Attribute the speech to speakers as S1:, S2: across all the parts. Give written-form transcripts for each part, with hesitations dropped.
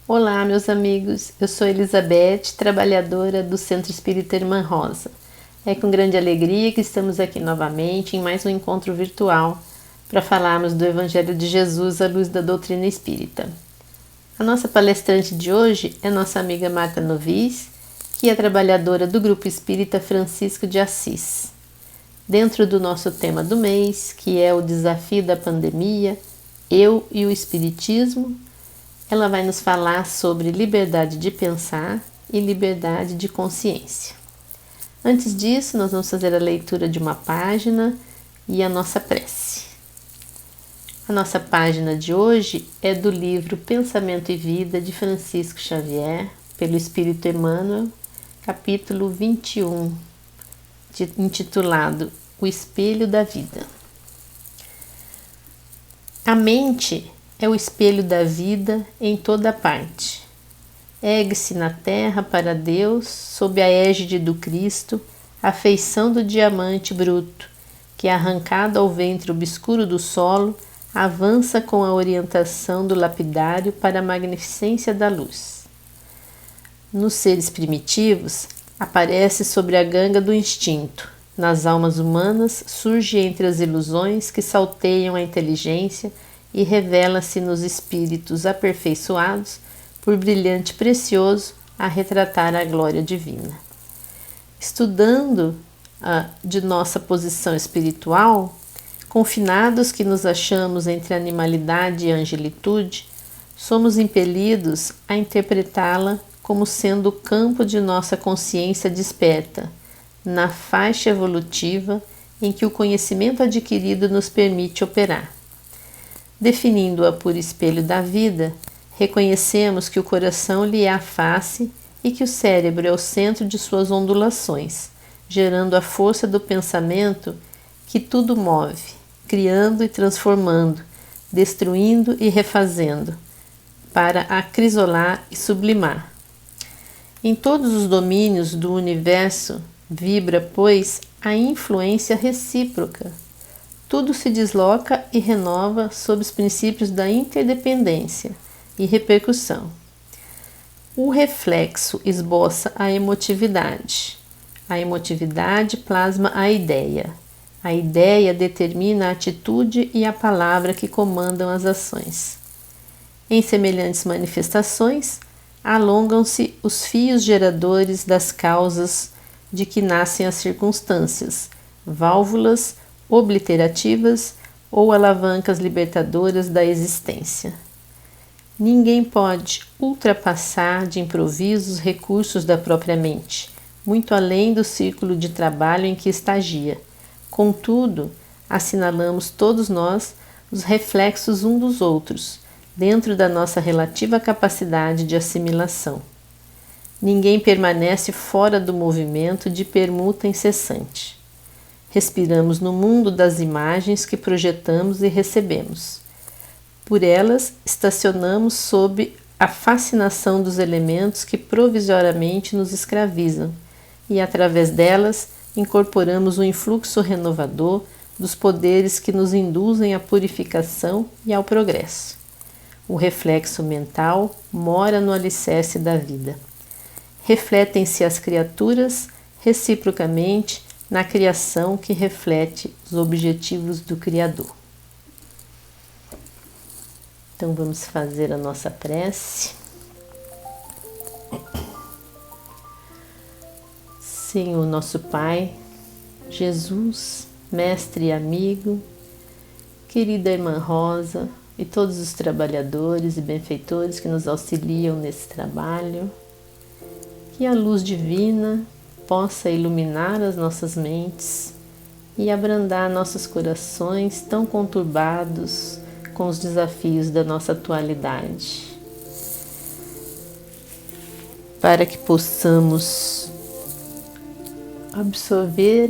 S1: Olá, meus amigos. Eu sou Elizabeth, trabalhadora do Centro Espírita Irmã Rosa. É com grande alegria que estamos aqui novamente em mais um encontro virtual para falarmos do Evangelho de Jesus à luz da doutrina espírita. A nossa palestrante de hoje é nossa amiga Marta Novis, que é trabalhadora do Grupo Espírita Francisco de Assis. Dentro do nosso tema do mês, que é o desafio da pandemia, eu e o Espiritismo, ela vai nos falar sobre liberdade de pensar e liberdade de consciência. Antes disso, nós vamos fazer a leitura de uma página e a nossa prece. A nossa página de hoje é do livro Pensamento e Vida de Francisco Xavier, pelo Espírito Emmanuel, capítulo 21, intitulado O Espelho da Vida. A mente é o espelho da vida em toda parte. Ergue-se na terra para Deus, sob a égide do Cristo, a feição do diamante bruto, que, arrancado ao ventre obscuro do solo, avança com a orientação do lapidário para a magnificência da luz. Nos seres primitivos, aparece sobre a ganga do instinto. Nas almas humanas, surge entre as ilusões que salteiam a inteligência e revela-se nos espíritos aperfeiçoados por brilhante precioso a retratar a glória divina. Estudando de nossa posição espiritual, confinados que nos achamos entre animalidade e angelitude, somos impelidos a interpretá-la como sendo o campo de nossa consciência desperta, na faixa evolutiva em que o conhecimento adquirido nos permite operar. Definindo-a por espelho da vida, reconhecemos que o coração lhe é a face e que o cérebro é o centro de suas ondulações, gerando a força do pensamento que tudo move, criando e transformando, destruindo e refazendo, para acrisolar e sublimar. Em todos os domínios do universo vibra, pois, a influência recíproca. Tudo se desloca e renova sob os princípios da interdependência e repercussão. O reflexo esboça a emotividade. A emotividade plasma a ideia. A ideia determina a atitude e a palavra que comandam as ações. Em semelhantes manifestações, alongam-se os fios geradores das causas de que nascem as circunstâncias, válvulas obliterativas ou alavancas libertadoras da existência. Ninguém pode ultrapassar de improviso os recursos da própria mente, muito além do círculo de trabalho em que estagia. Contudo, assinalamos todos nós os reflexos uns dos outros, dentro da nossa relativa capacidade de assimilação. Ninguém permanece fora do movimento de permuta incessante. Respiramos no mundo das imagens que projetamos e recebemos. Por elas, estacionamos sob a fascinação dos elementos que provisoriamente nos escravizam, e através delas incorporamos o influxo renovador dos poderes que nos induzem à purificação e ao progresso. O reflexo mental mora no alicerce da vida. Refletem-se as criaturas reciprocamente na criação que reflete os objetivos do Criador. Então vamos fazer a nossa prece. Senhor nosso Pai, Jesus, mestre e amigo, querida Irmã Rosa e todos os trabalhadores e benfeitores que nos auxiliam nesse trabalho, que a luz divina possa iluminar as nossas mentes e abrandar nossos corações tão conturbados com os desafios da nossa atualidade, para que possamos absorver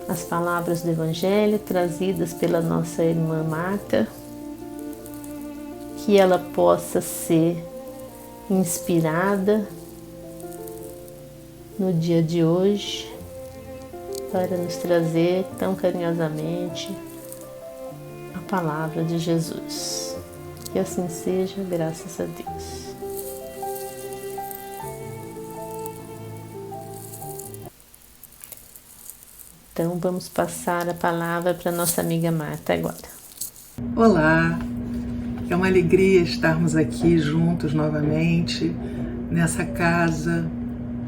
S1: as palavras do Evangelho trazidas pela nossa irmã Marta, que ela possa ser inspirada no dia de hoje para nos trazer tão carinhosamente a palavra de Jesus. Que assim seja, graças a Deus. Então vamos passar a palavra para nossa amiga Marta agora.
S2: Olá, é uma alegria estarmos aqui juntos novamente, nessa casa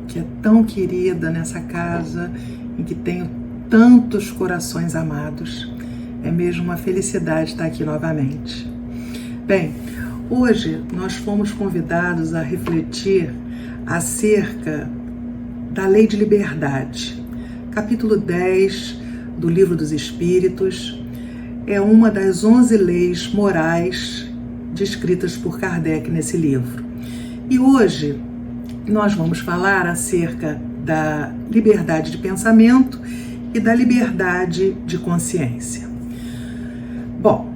S2: que é tão querida, nessa casa em que tenho tantos corações amados. É mesmo uma felicidade estar aqui novamente. Bem, hoje nós fomos convidados a refletir acerca da Lei de Liberdade. Capítulo 10 do Livro dos Espíritos é uma das 11 leis morais descritas por Kardec nesse livro. E hoje nós vamos falar acerca da liberdade de pensamento e da liberdade de consciência. Bom,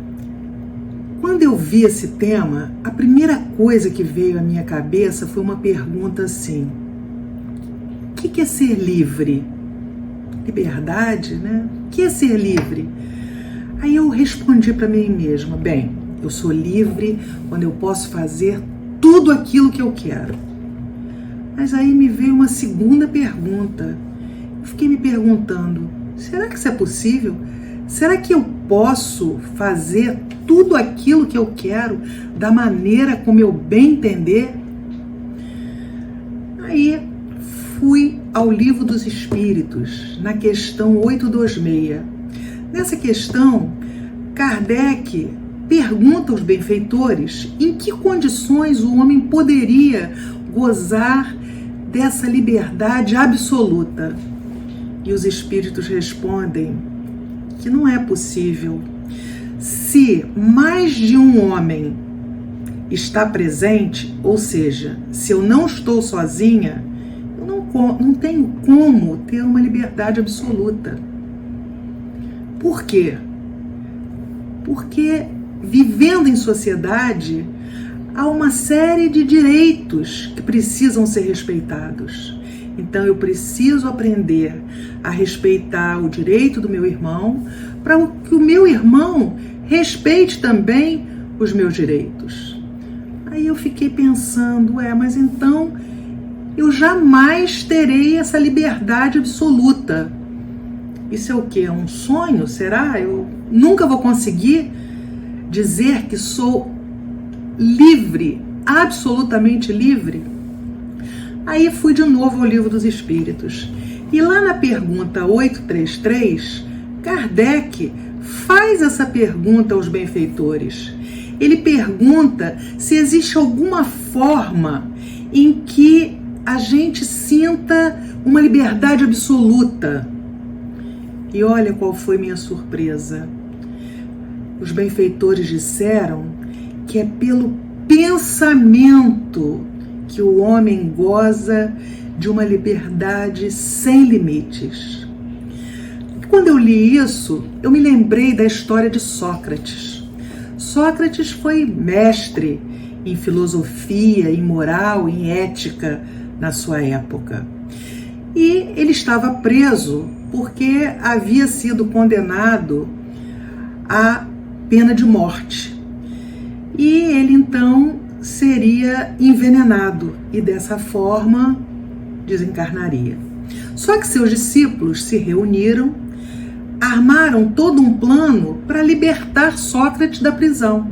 S2: quando eu vi esse tema, a primeira coisa que veio à minha cabeça foi uma pergunta assim: o que é ser livre? Liberdade, né? O que é ser livre? Aí eu respondi para mim mesma: bem, eu sou livre quando eu posso fazer tudo aquilo que eu quero. Mas aí me veio uma segunda pergunta. Eu fiquei me perguntando: será que isso é possível? Será que eu posso fazer tudo aquilo que eu quero da maneira como eu bem entender? Aí fui ao Livro dos Espíritos, na questão 826. Nessa questão, Kardec pergunta aos benfeitores em que condições o homem poderia gozar dessa liberdade absoluta. E os espíritos respondem que não é possível. Se mais de um homem está presente, ou seja, se eu não estou sozinha, eu não tenho como ter uma liberdade absoluta. Por quê? Porque vivendo em sociedade, há uma série de direitos que precisam ser respeitados. Então eu preciso aprender a respeitar o direito do meu irmão, para que o meu irmão respeite também os meus direitos. Aí eu fiquei pensando, mas então eu jamais terei essa liberdade absoluta. Isso é o quê? É um sonho? Será? Eu nunca vou conseguir dizer que sou livre, absolutamente livre? Aí fui de novo ao Livro dos Espíritos. E lá na pergunta 833, Kardec faz essa pergunta aos benfeitores. Ele pergunta se existe alguma forma em que a gente sinta uma liberdade absoluta. E olha qual foi minha surpresa. Os benfeitores disseram que é pelo pensamento que o homem goza de uma liberdade sem limites. Quando eu li isso, eu me lembrei da história de Sócrates. Sócrates foi mestre em filosofia, em moral, em ética na sua época. E ele estava preso porque havia sido condenado à pena de morte. E ele então seria envenenado e dessa forma desencarnaria. Só que seus discípulos se reuniram, armaram todo um plano para libertar Sócrates da prisão.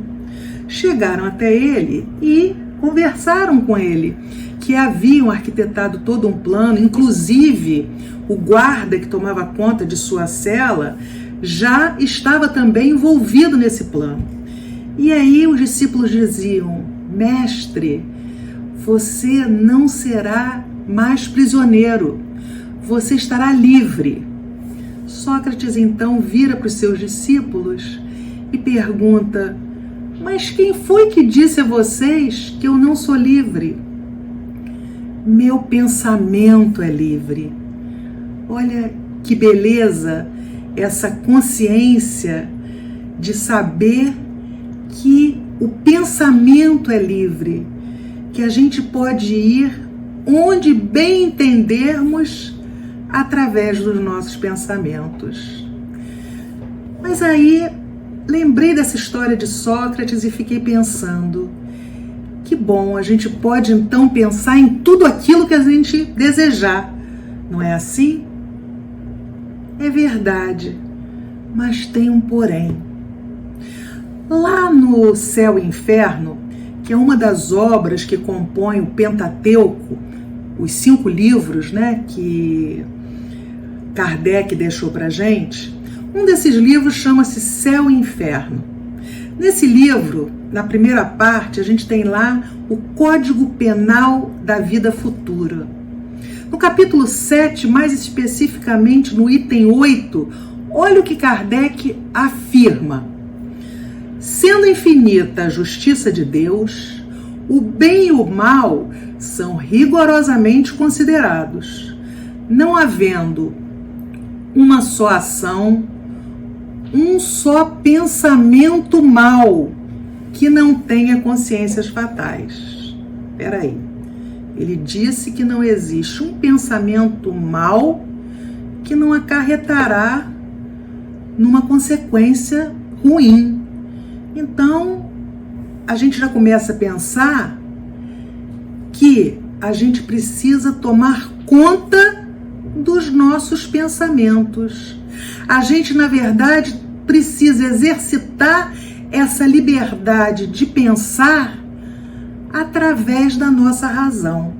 S2: Chegaram até ele e conversaram com ele, que haviam arquitetado todo um plano, inclusive o guarda que tomava conta de sua cela já estava também envolvido nesse plano. E aí os discípulos diziam: mestre, você não será mais prisioneiro, você estará livre. Sócrates então vira para os seus discípulos e pergunta: mas quem foi que disse a vocês que eu não sou livre? Meu pensamento é livre. Olha que beleza essa consciência de saber que o pensamento é livre, que a gente pode ir onde bem entendermos através dos nossos pensamentos. Mas aí lembrei dessa história de Sócrates e fiquei pensando: que bom, a gente pode então pensar em tudo aquilo que a gente desejar, não é assim? É verdade, mas tem um porém. Lá no Céu e Inferno, que é uma das obras que compõem o Pentateuco, os 5 livros, né, que Kardec deixou para a gente, um desses livros chama-se Céu e Inferno. Nesse livro, na primeira parte, a gente tem lá o Código Penal da Vida Futura. No capítulo 7, mais especificamente no item 8, olha o que Kardec afirma. Sendo infinita a justiça de Deus, o bem e o mal são rigorosamente considerados, não havendo uma só ação, um só pensamento mau que não tenha consciências fatais. Espera aí. Ele disse que não existe um pensamento mau que não acarretará numa consequência ruim. Então, a gente já começa a pensar que a gente precisa tomar conta dos nossos pensamentos. A gente, na verdade, precisa exercitar essa liberdade de pensar através da nossa razão.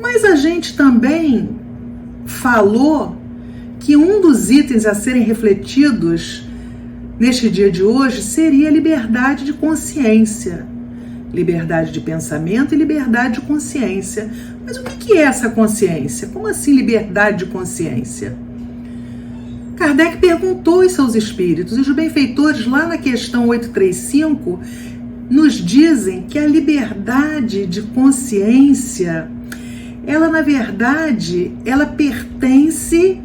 S2: Mas a gente também falou que um dos itens a serem refletidos neste dia de hoje seria a liberdade de consciência. Liberdade de pensamento e liberdade de consciência. Mas o que é essa consciência? Como assim liberdade de consciência? Kardec perguntou isso aos espíritos, e os benfeitores, lá na questão 835, nos dizem que a liberdade de consciência, ela, na verdade, ela pertence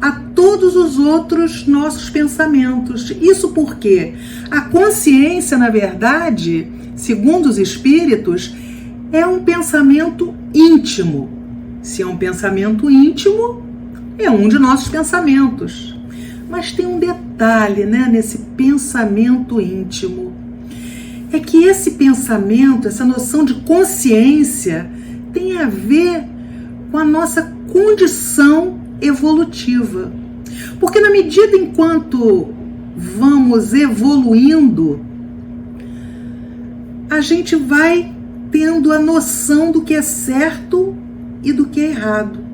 S2: a todos os outros nossos pensamentos. Isso porque a consciência, na verdade, segundo os espíritos, é um pensamento íntimo. Se é um pensamento íntimo, é um de nossos pensamentos. Mas tem um detalhe, né, nesse pensamento íntimo. É que esse pensamento, essa noção de consciência, tem a ver com a nossa condição evolutiva. Porque na medida enquanto vamos evoluindo, a gente vai tendo a noção do que é certo e do que é errado.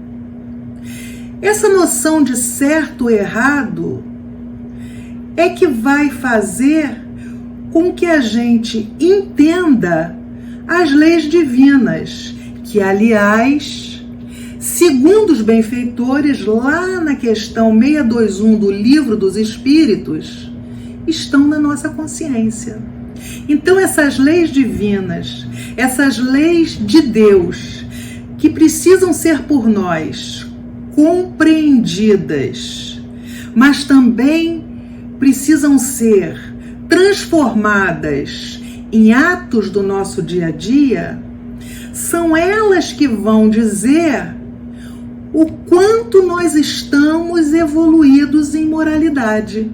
S2: Essa noção de certo e errado é que vai fazer com que a gente entenda as leis divinas, que, aliás, segundo os benfeitores, lá na questão 621 do Livro dos Espíritos, estão na nossa consciência. Então, essas leis divinas, essas leis de Deus, que precisam ser por nós compreendidas, mas também precisam ser transformadas em atos do nosso dia a dia, são elas que vão dizer o quanto nós estamos evoluídos em moralidade.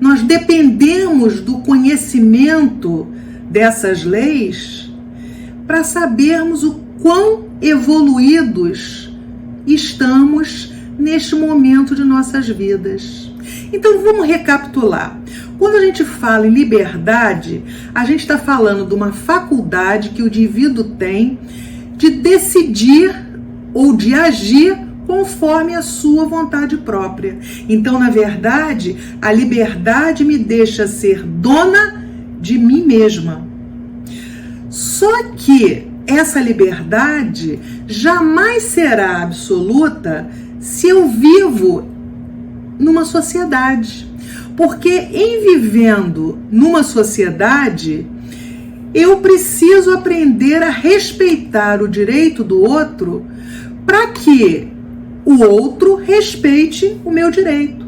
S2: Nós dependemos do conhecimento dessas leis para sabermos o quão evoluídos estamos neste momento de nossas vidas. Então vamos recapitular. Quando a gente fala em liberdade, a gente está falando de uma faculdade que o indivíduo tem de decidir ou de agir conforme a sua vontade própria. Então, na verdade, a liberdade me deixa ser dona de mim mesma. Só que essa liberdade jamais será absoluta se eu vivo numa sociedade. Porque em vivendo numa sociedade, eu preciso aprender a respeitar o direito do outro para que o outro respeite o meu direito.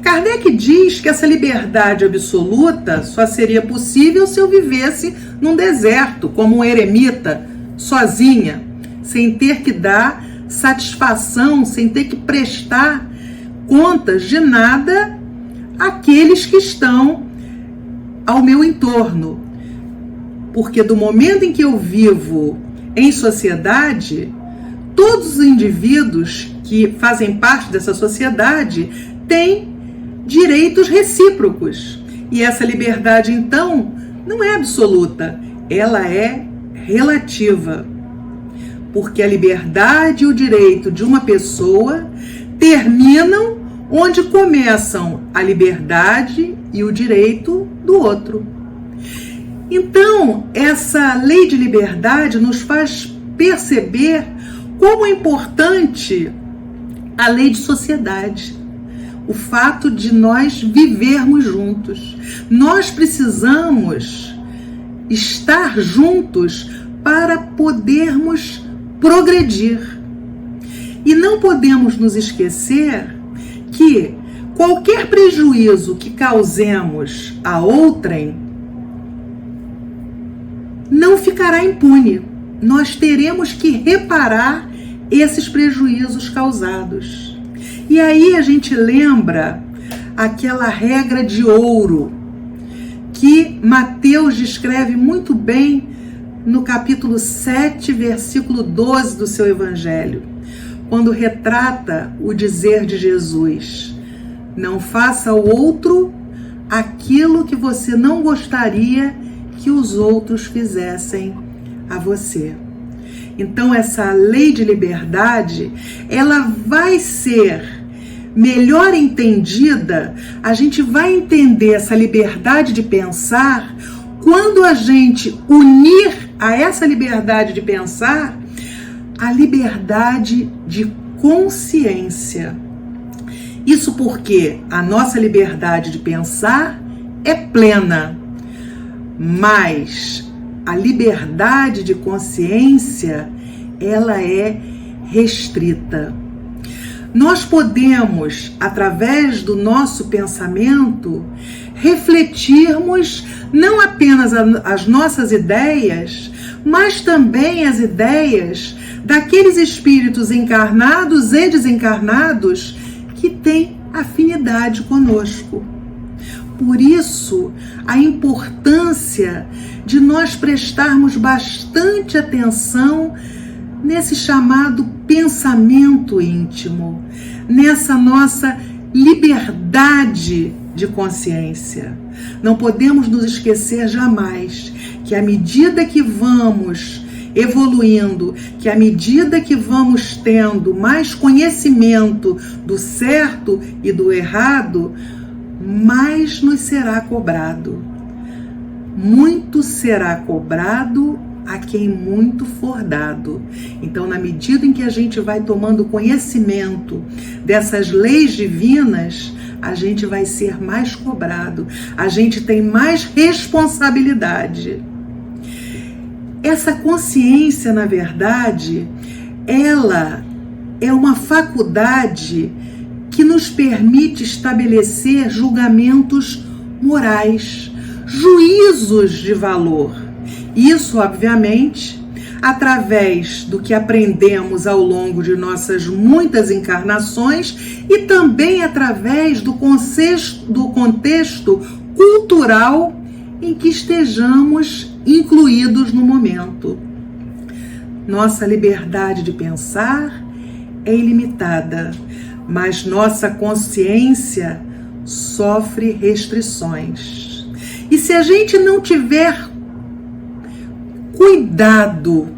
S2: Kardec diz que essa liberdade absoluta só seria possível se eu vivesse num deserto, como um eremita, sozinha, sem ter que dar satisfação, sem ter que prestar contas de nada àqueles que estão ao meu entorno. Porque do momento em que eu vivo em sociedade, todos os indivíduos que fazem parte dessa sociedade têm direitos recíprocos. E essa liberdade, então, não é absoluta, ela é relativa. Porque a liberdade e o direito de uma pessoa terminam onde começam a liberdade e o direito do outro. Então, essa lei de liberdade nos faz perceber como é importante a lei de sociedade, o fato de nós vivermos juntos. Nós precisamos estar juntos para podermos progredir. E não podemos nos esquecer que qualquer prejuízo que causemos a outrem não ficará impune. Nós teremos que reparar esses prejuízos causados. E aí a gente lembra aquela regra de ouro que Mateus descreve muito bem no capítulo 7, versículo 12 do seu evangelho, quando retrata o dizer de Jesus: não faça ao outro aquilo que você não gostaria que os outros fizessem a você. Então essa lei de liberdade, ela vai ser melhor entendida, a gente vai entender essa liberdade de pensar quando a gente unir a essa liberdade de pensar a liberdade de consciência. Isso porque a nossa liberdade de pensar é plena, mas a liberdade de consciência, ela é restrita. Nós podemos, através do nosso pensamento, refletirmos não apenas as nossas ideias, mas também as ideias daqueles espíritos encarnados e desencarnados que têm afinidade conosco. Por isso, a importância de nós prestarmos bastante atenção nesse chamado pensamento íntimo, nessa nossa liberdade de consciência. Não podemos nos esquecer jamais que à medida que vamos evoluindo, que à medida que vamos tendo mais conhecimento do certo e do errado, mais nos será cobrado. Muito será cobrado a quem muito for dado. Então, na medida em que a gente vai tomando conhecimento dessas leis divinas, a gente vai ser mais cobrado, a gente tem mais responsabilidade. Essa consciência, na verdade, ela é uma faculdade que nos permite estabelecer julgamentos morais, juízos de valor. Isso, obviamente, através do que aprendemos ao longo de nossas muitas encarnações e também através do contexto cultural em que estejamos incluídos no momento. Nossa liberdade de pensar é ilimitada, mas nossa consciência sofre restrições. E se a gente não tiver cuidado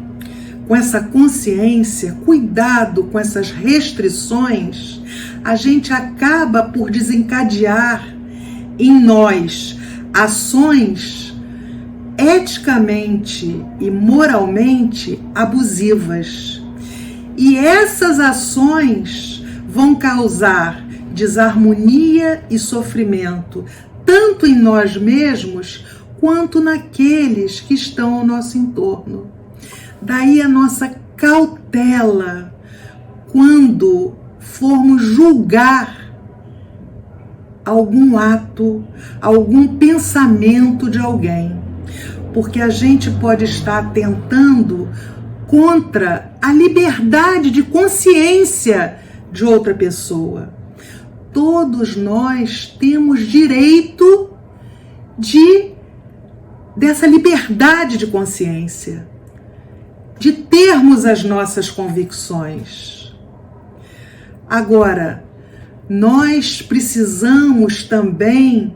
S2: com essa consciência, cuidado com essas restrições, a gente acaba por desencadear em nós ações eticamente e moralmente abusivas. E essas ações vão causar desarmonia e sofrimento, tanto em nós mesmos quanto naqueles que estão ao nosso entorno. Daí a nossa cautela quando formos julgar algum ato, algum pensamento de alguém, porque a gente pode estar atentando contra a liberdade de consciência de outra pessoa. Todos nós temos direito dessa liberdade de consciência, de termos as nossas convicções. Agora, nós precisamos também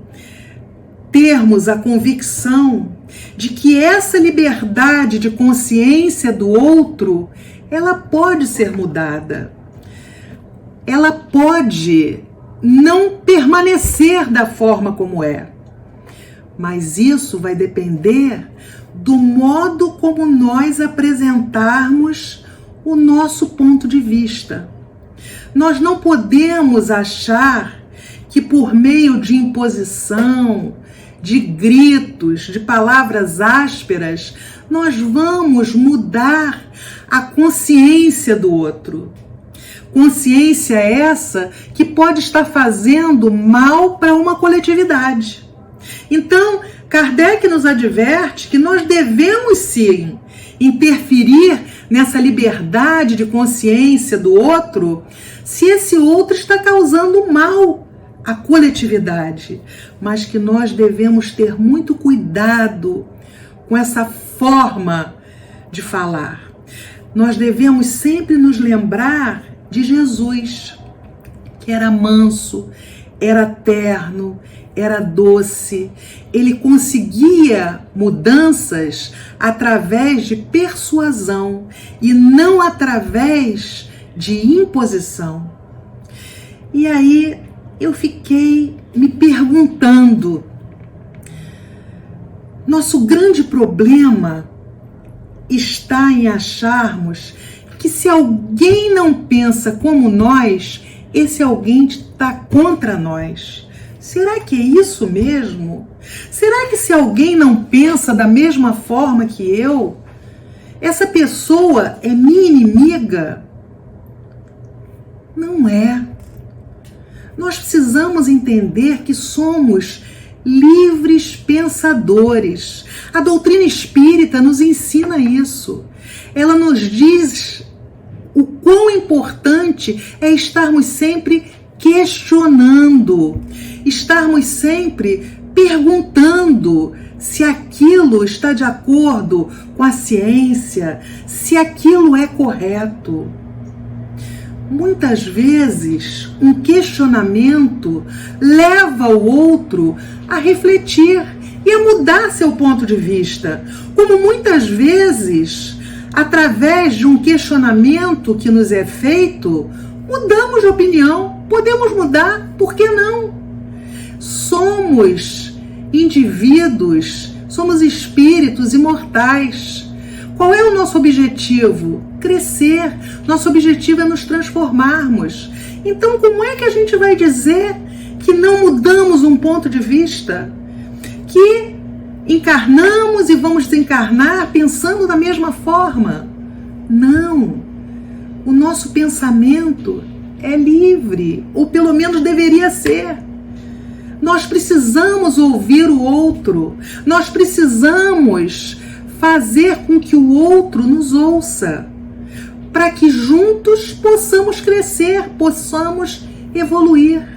S2: termos a convicção de que essa liberdade de consciência do outro, ela pode ser mudada. Ela pode não permanecer da forma como é. Mas isso vai depender do modo como nós apresentarmos o nosso ponto de vista. Nós não podemos achar que por meio de imposição, de gritos, de palavras ásperas, nós vamos mudar a consciência do outro. Consciência essa que pode estar fazendo mal para uma coletividade. Então, Kardec nos adverte que nós devemos sim interferir nessa liberdade de consciência do outro se esse outro está causando mal à coletividade, mas que nós devemos ter muito cuidado com essa forma de falar. Nós devemos sempre nos lembrar de Jesus, que era manso, era terno, era doce. Ele conseguia mudanças através de persuasão e não através de imposição. E aí eu fiquei me perguntando, nosso grande problema está em acharmos que se alguém não pensa como nós, esse alguém está contra nós. Será que é isso mesmo? Será que se alguém não pensa da mesma forma que eu, essa pessoa é minha inimiga? Não é. Nós precisamos entender que somos livres pensadores. A doutrina espírita nos ensina isso. Ela nos diz o quão importante é estarmos sempre questionando, estarmos sempre perguntando se aquilo está de acordo com a ciência, se aquilo é correto. Muitas vezes, um questionamento leva o outro a refletir e a mudar seu ponto de vista, como muitas vezes, através de um questionamento que nos é feito, mudamos de opinião. Podemos mudar, por que não? Somos indivíduos, somos espíritos imortais. Qual é o nosso objetivo? Crescer. Nosso objetivo é nos transformarmos. Então, como é que a gente vai dizer que não mudamos um ponto de vista? Que encarnamos e vamos desencarnar pensando da mesma forma? Não. O nosso pensamento é livre, ou pelo menos deveria ser. Nós precisamos ouvir o outro. Nós precisamos fazer com que o outro nos ouça, para que juntos possamos crescer, possamos evoluir.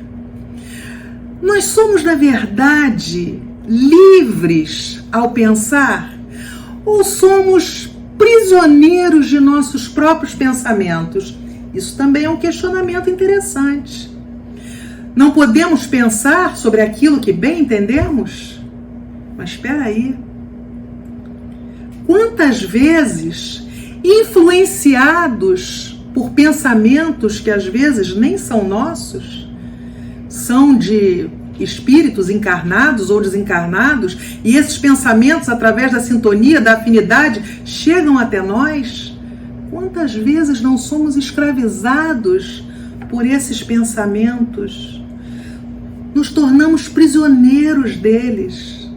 S2: Nós somos, na verdade, livres ao pensar, ou somos prisioneiros de nossos próprios pensamentos? Isso também é um questionamento interessante. Não podemos pensar sobre aquilo que bem entendemos? Mas espera aí. Quantas vezes, influenciados por pensamentos que às vezes nem são nossos, são de espíritos encarnados ou desencarnados, e esses pensamentos, através da sintonia, da afinidade, chegam até nós? Quantas vezes não somos escravizados por esses pensamentos? Nos tornamos prisioneiros deles.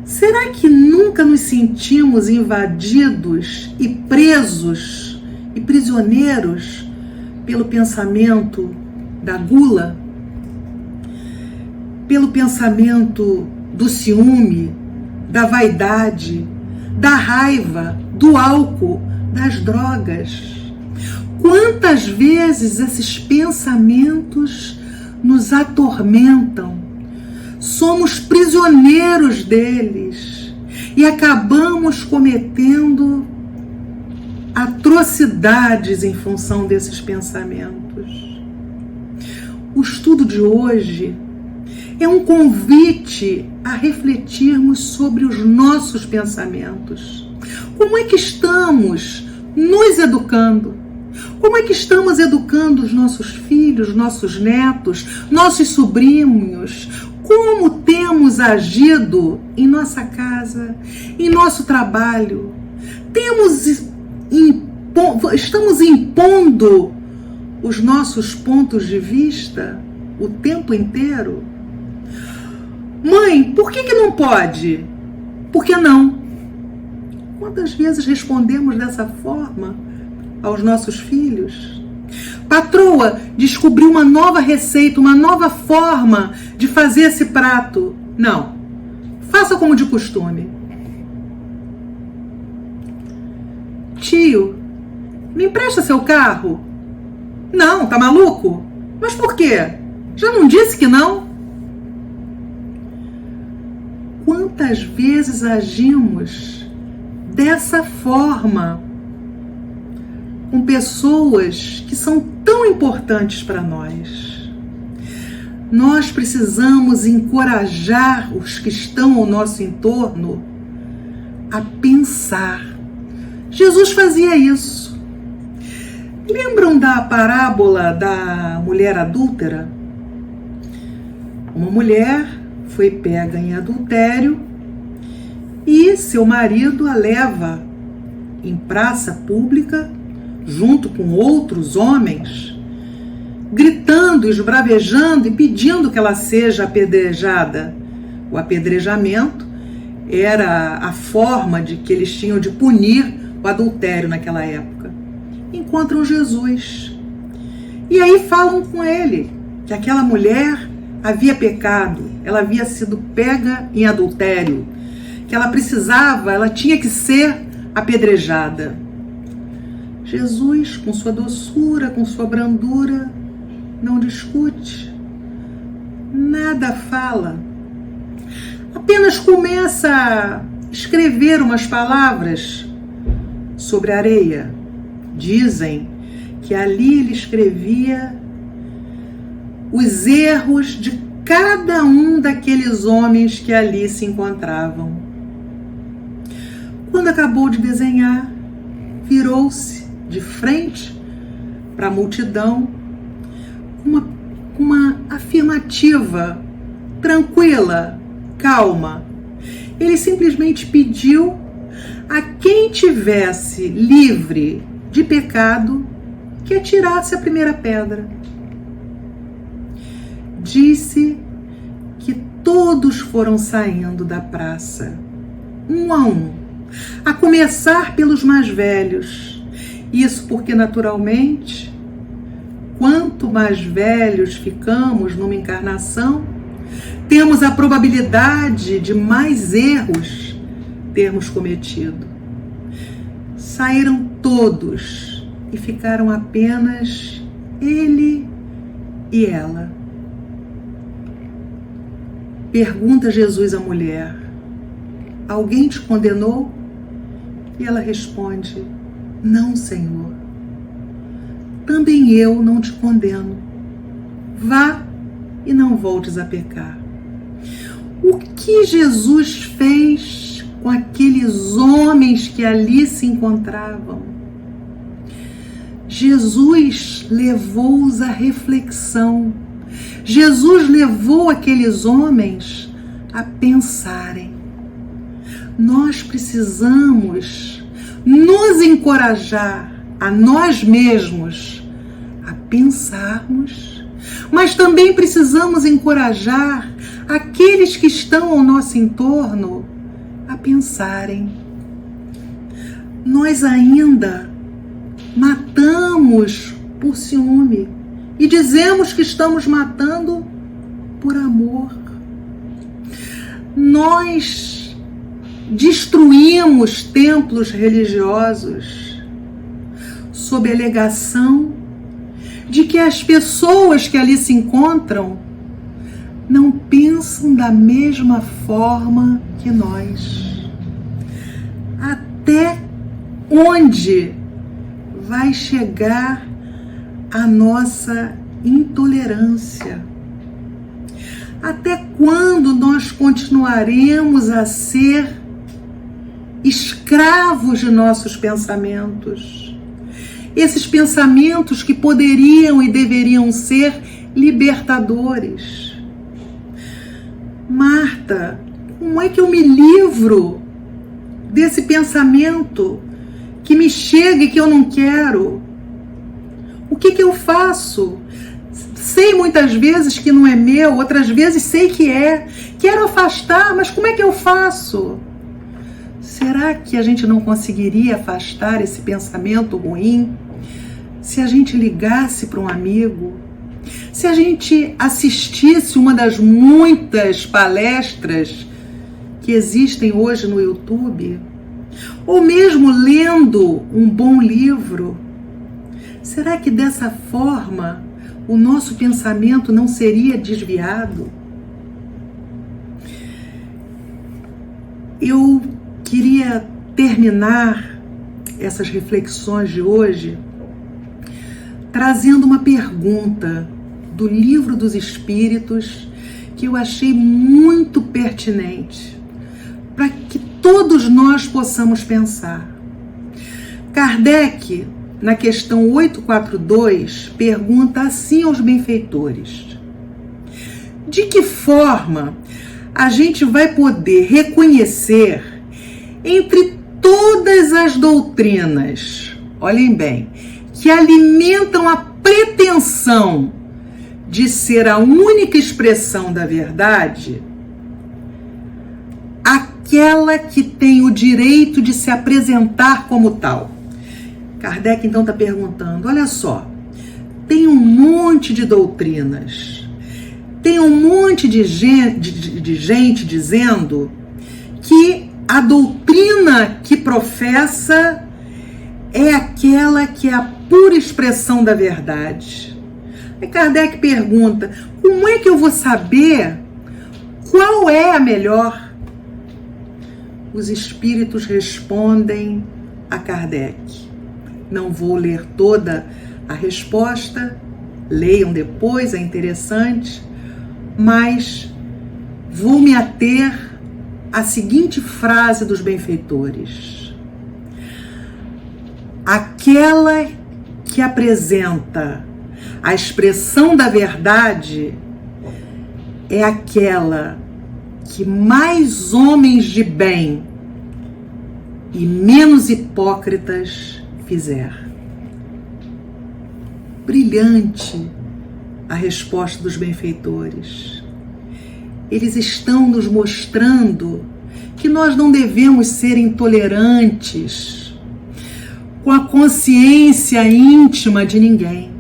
S2: Será que nunca nos sentimos invadidos e presos e prisioneiros pelo pensamento da gula? Pelo pensamento do ciúme, da vaidade, da raiva, do álcool, das drogas? Quantas vezes esses pensamentos nos atormentam? Somos prisioneiros deles e acabamos cometendo atrocidades em função desses pensamentos. O estudo de hoje é um convite a refletirmos sobre os nossos pensamentos. Como é que estamos nos educando? Como é que estamos educando os nossos filhos, nossos netos, nossos sobrinhos? Como temos agido em nossa casa, em nosso trabalho? Estamos impondo os nossos pontos de vista o tempo inteiro? Mãe, por que não pode? Por que não? Quantas vezes respondemos dessa forma aos nossos filhos? Patroa, descobri uma nova receita, uma nova forma de fazer esse prato. Não, faça como de costume. Tio, me empresta seu carro? Não, tá maluco? Mas por quê? Já não disse que não? Quantas vezes agimos dessa forma com pessoas que são tão importantes para nós? Nós precisamos encorajar os que estão ao nosso entorno a pensar. Jesus fazia isso. Lembram da parábola da mulher adúltera? Uma mulher foi pega em adultério e seu marido a leva em praça pública junto com outros homens, gritando, esbravejando e pedindo que ela seja apedrejada. O apedrejamento era a forma de que eles tinham de punir o adultério naquela época. Encontram Jesus e aí falam com ele que aquela mulher havia pecado, ela havia sido pega em adultério, que ela tinha que ser apedrejada. Jesus, com sua doçura, com sua brandura, não discute, nada fala, apenas começa a escrever umas palavras sobre a areia. Dizem que ali ele escrevia os erros de cada um daqueles homens que ali se encontravam. Quando acabou de desenhar, virou-se de frente para a multidão com uma afirmativa tranquila, calma. Ele simplesmente pediu a quem tivesse livre de pecado que atirasse a primeira pedra. Disse que todos foram saindo da praça, um a começar pelos mais velhos. Isso porque, naturalmente, quanto mais velhos ficamos numa encarnação, temos a probabilidade de mais erros termos cometido. Saíram todos e ficaram apenas ele e ela. Pergunta Jesus à mulher: alguém te condenou? E ela responde: não, Senhor. Também eu não te condeno. Vá e não voltes a pecar. O que Jesus fez com aqueles homens que ali se encontravam? Jesus levou-os à reflexão. Jesus levou aqueles homens a pensarem. Nós precisamos nos encorajar a nós mesmos a pensarmos, mas também precisamos encorajar aqueles que estão ao nosso entorno a pensarem. Nós ainda matamos por ciúme e dizemos que estamos matando por amor. Nós destruímos templos religiosos sob a alegação de que as pessoas que ali se encontram não pensam da mesma forma que nós. Até onde vai chegar a nossa intolerância? Até quando nós continuaremos a ser escravos de nossos pensamentos? Esses pensamentos que poderiam e deveriam ser libertadores. Marta, como é que eu me livro desse pensamento que me chega e que eu não quero? O que eu faço? Sei muitas vezes que não é meu, outras vezes sei que é. Quero afastar, mas como é que eu faço? Será que a gente não conseguiria afastar esse pensamento ruim se a gente ligasse para um amigo? Se a gente assistisse uma das muitas palestras que existem hoje no YouTube? Ou mesmo lendo um bom livro? Será que dessa forma o nosso pensamento não seria desviado? Eu queria terminar essas reflexões de hoje trazendo uma pergunta do Livro dos Espíritos que eu achei muito pertinente para que todos nós possamos pensar. Kardec, na questão 842, pergunta assim aos benfeitores: de que forma a gente vai poder reconhecer entre todas as doutrinas, olhem bem, que alimentam a pretensão de ser a única expressão da verdade, aquela que tem o direito de se apresentar como tal? Kardec então está perguntando, olha só, tem um monte de doutrinas, tem um monte de gente dizendo que a doutrina que professa é aquela que é a pura expressão da verdade. Aí Kardec pergunta, como é que eu vou saber qual é a melhor? Os espíritos respondem a Kardec. Não vou ler toda a resposta, leiam depois, é interessante, mas vou me ater à seguinte frase dos benfeitores: aquela que apresenta a expressão da verdade é aquela que mais homens de bem e menos hipócritas fizer. Brilhante a resposta dos benfeitores. Eles estão nos mostrando que nós não devemos ser intolerantes com a consciência íntima de ninguém,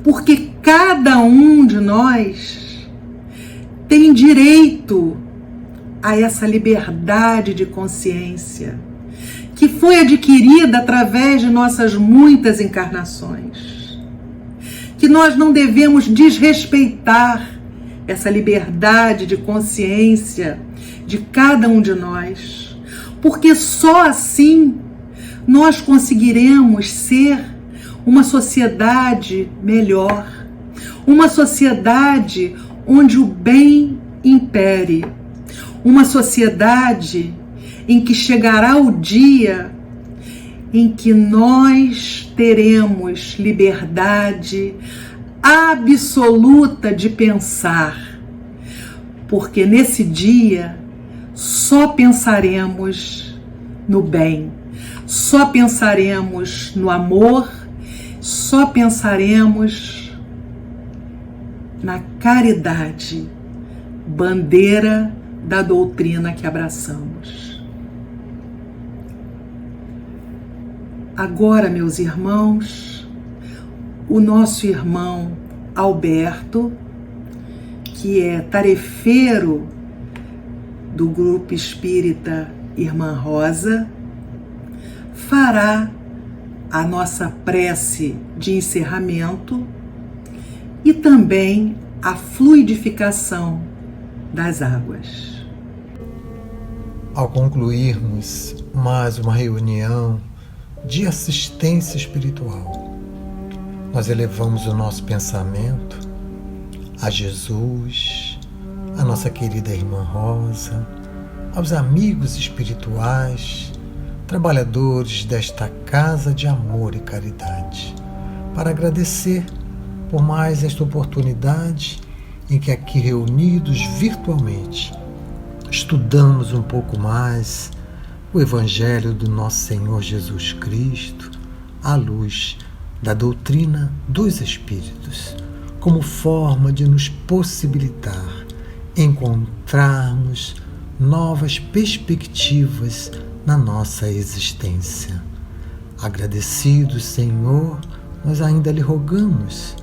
S2: porque cada um de nós tem direito a essa liberdade de consciência que foi adquirida através de nossas muitas encarnações, que nós não devemos desrespeitar essa liberdade de consciência de cada um de nós, porque só assim nós conseguiremos ser uma sociedade melhor, uma sociedade onde o bem impere, uma sociedade em que chegará o dia em que nós teremos liberdade absoluta de pensar, porque nesse dia só pensaremos no bem, só pensaremos no amor, só pensaremos na caridade, bandeira da doutrina que abraçamos. Agora, meus irmãos, o nosso irmão Alberto, que é tarefeiro do Grupo Espírita Irmã Rosa, fará a nossa prece de encerramento e também a fluidificação das águas.
S3: Ao concluirmos mais uma reunião de assistência espiritual. Nós elevamos o nosso pensamento a Jesus, a nossa querida irmã Rosa, aos amigos espirituais, trabalhadores desta casa de amor e caridade, para agradecer por mais esta oportunidade em que aqui reunidos virtualmente estudamos um pouco mais o Evangelho do nosso Senhor Jesus Cristo à luz da doutrina dos Espíritos, como forma de nos possibilitar encontrarmos novas perspectivas na nossa existência. Agradecidos, Senhor, nós ainda lhe rogamos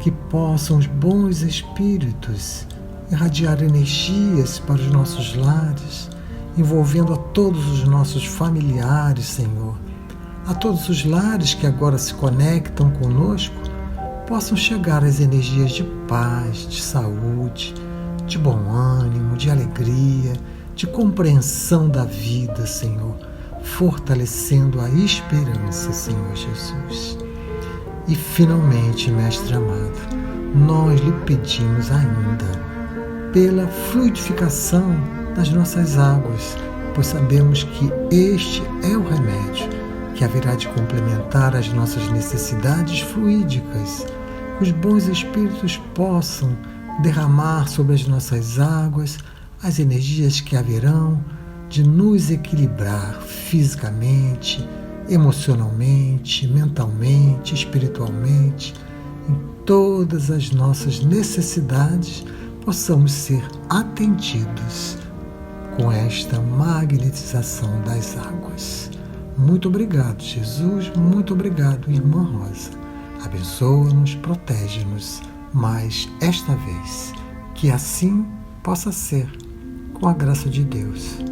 S3: que possam os bons espíritos irradiar energias para os nossos lares, envolvendo a todos os nossos familiares, Senhor, a todos os lares que agora se conectam conosco, possam chegar as energias de paz, de saúde, de bom ânimo, de alegria, de compreensão da vida, Senhor, fortalecendo a esperança, Senhor Jesus. E finalmente, Mestre amado, nós lhe pedimos ainda pela fluidificação das nossas águas, pois sabemos que este é o remédio que haverá de complementar as nossas necessidades fluídicas, que os bons espíritos possam derramar sobre as nossas águas as energias que haverão de nos equilibrar fisicamente, emocionalmente, mentalmente, espiritualmente, em todas as nossas necessidades, possamos ser atendidos com esta magnetização das águas. Muito obrigado, Jesus, muito obrigado, irmã Rosa. Abençoa-nos, protege-nos, mas esta vez, que assim possa ser, com a graça de Deus.